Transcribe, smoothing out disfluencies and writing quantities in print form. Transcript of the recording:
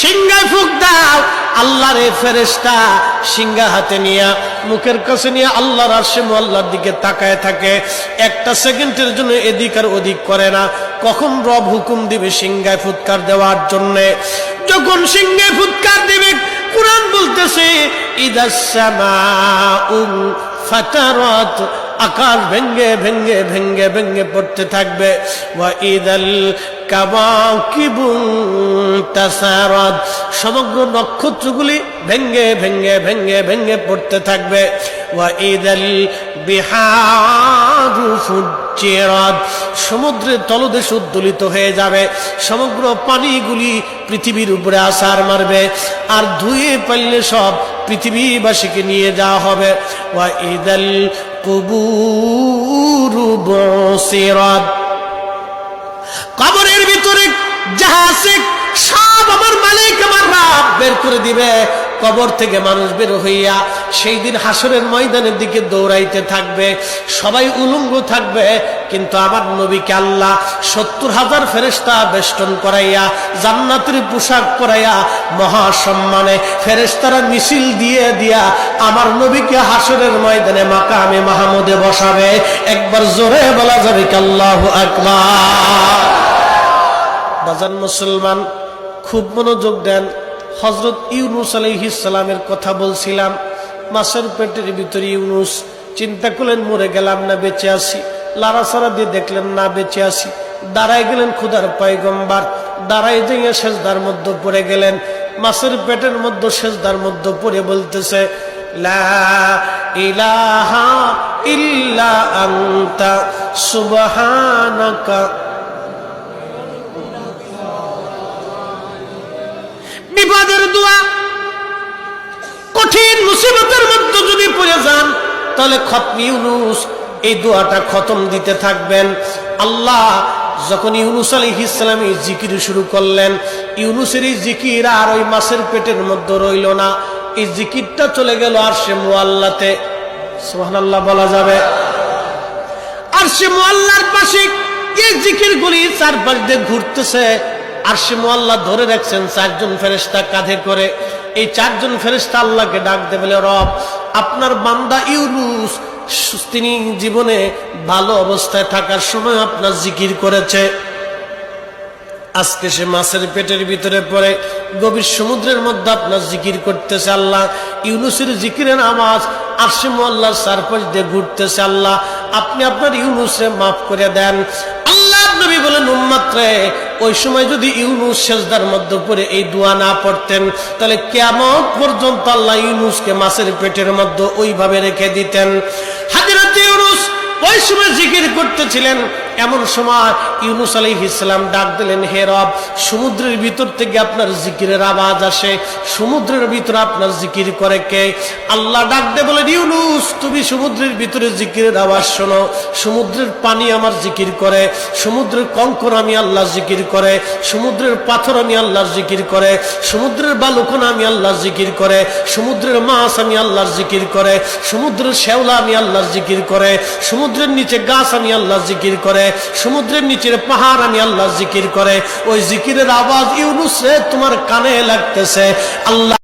সিংহায় ফুঁক দাও। আল্লাহর এই ফেরেশতা সিংহা হাতে নিয়ে মুখের কাছে নিয়ে আল্লাহর আরশে মুআল্লার দিকে তাকায় থাকে, একটা সেকেন্ডের জন্য এদিক আর ওদিক করে না। কখন রব হুকুম দিবে সিংহায় ফুৎকার দেওয়ার জন্য, যখন সিংহায় ফুৎকার দিবে কুরআন বলতেছে ইদাস সামাউ ফাতারাত, আকাশ ভেঙ্গে ভেঙ্গে ভেঙ্গে ভেঙ্গে পড়তে থাকবে। ওয়া ইদাল কাওয়াকিবু তাসারাত, সমগ্র নক্ষত্রগুলি ভেঙ্গে ভেঙ্গে ভেঙ্গে ভেঙ্গে পড়তে থাকবে। ওয়া ইদাল বিহারু ফুজ্জিরাত, সমুদ্রের তলদেশ উদ্দোলিত হয়ে যাবে, সমগ্র পানিগুলি পৃথিবীর উপরে আছাড় মারবে, আর ধুয়ে পাইলে সব পৃথিবীবাসীকে নিয়ে যাওয়া হবে। ওয়া ইদাল কুবুরু বুসিরাত, কবরের ভিতরে যাহা আছে সব আমার মালিক আমার রব বের করে দিবে। কবর থেকে মানুষ বের হইয়া সেই দিন হাসরের ময়দানের দিকে দৌড়াইতে থাকবে, সবাই উলঙ্গ থাকবে, কিন্তু আমার নবীকে আল্লাহ ৭০,০০০ ফেরেশতা বেষ্টন করাইয়া জান্নাতের পোশাক পরাইয়া মহাসম্মানে ফেরেশতারা মিছিল দিয়ে দিয়া আমার নবীকে হাসরের ময়দানে মাকামে মাহমুদে বসাবে। একবার জোরে বলা যাবে কি আল্লাহু আকবার। বাজান মুসলমান, খুব মনোযোগ দেন। হযরত ইউনূস আলাইহিস সালামের কথা বলছিলাম, মাছের পেটের ভিতরে ইউনূস। চিন্তা করলেন মরে গেলাম না বেঁচে আছি, লাড়াচাড়া দিয়ে দেখলেন না বেঁচে আছি, দাঁড়ায় গেলেন খোদার পয়গম্বর, দাঁড়ায় দিয়ে সেজদার মধ্যে পড়ে গেলেন। মাছের পেটের মধ্যে সেজদার মধ্যে পড়ে বলতেছে লা ইলাহা ইল্লা আনতা সুবহানাকা। বিপদের দোয়া, কঠিন মুসিবতের মধ্যে যদি পড়ে যান তাহলে খতম ইউনূস এই দোয়াটা খতম দিতে থাকবেন। আল্লাহ যখন ইউনূস আলাইহিস সালাম এই জিকির শুরু করলেন, ইউনূসের এই জিকির আর ওই মাছের পেটের মধ্যে রইল না, এই জিকিরটা চলে গেল আরশে মুআল্লাতে। সুবহানাল্লাহ বলা যাবে। আরশে মুআল্লার পাশে এই জিকিরগুলি চারপাশ দিয়ে ঘুরতেছে। আরশে মুআল্লা ধরে রাখছেন ৪ জন ফেরেশতা কাঁধে করে। এই ৪ জন ফেরেশতা আল্লাহকে ডাক দেবে, বলে রব আপনার বান্দা ইউনূস তিনি জীবনে ভালো অবস্থায় থাকার সময় আপনার জিকির করেছে, আজকে সে মাছের পেটের ভিতরে পড়ে গভীর সমুদ্রের মধ্যে আপনার জিকির করতেছে। আল্লাহ ইউনূসের জিকিরের আওয়াজ আরশে মুআল্লার চারপাশ দিয়ে ঘুরতেছে। আল্লাহ আপনি আপনার ইউনূসকে মাফ করে দেন। আল্লাহ নবী বলেন উম্মত রে, ওই সময় যদি ইউনূস সেজদার মধ্যে পড়ে এই দোয়া না পড়তেন তাহলে কিয়ামত পর্যন্ত আল্লাহ ইউনূসকে মাছের পেটের মধ্যে ওইভাবে রেখে দিতেন। হযরত ইউনূস ওই সময় জিকির করতেছিলেন, এমন সময় ইউনূস আলাইহিস সালাম ডাক দিলেন, হে রব সমুদ্রের ভিতর থেকে আপনার জিকিরের আওয়াজ আসে, সমুদ্রের ভিতরে আপনার জিকির করে কে? আল্লাহ ডাক দিয়ে বলেন, ইউনূস তুমি সমুদ্রের ভিতরে জিকিরের আওয়াজ শোনো। সমুদ্রের পানি আমার জিকির করে, সমুদ্রের কঙ্কর আমি আল্লাহ জিকির করে, সমুদ্রের পাথর আমি আল্লাহর জিকির করে, সমুদ্রের বালুকণা আমি আল্লাহর জিকির করে, সমুদ্রের মাছ আমি আল্লাহর জিকির করে, সমুদ্রের শ্যাওলা আমি আল্লাহর জিকির করে, সমুদ্রের নিচে গাছ আমি আল্লাহর জিকির করে, সমুদ্রের নিচের পাহাড় আমি আল্লাহর জিকির করে। ওই জিকিরের আওয়াজ ইউনূস রে তোমার কানে লাগতেছে। আল্লাহ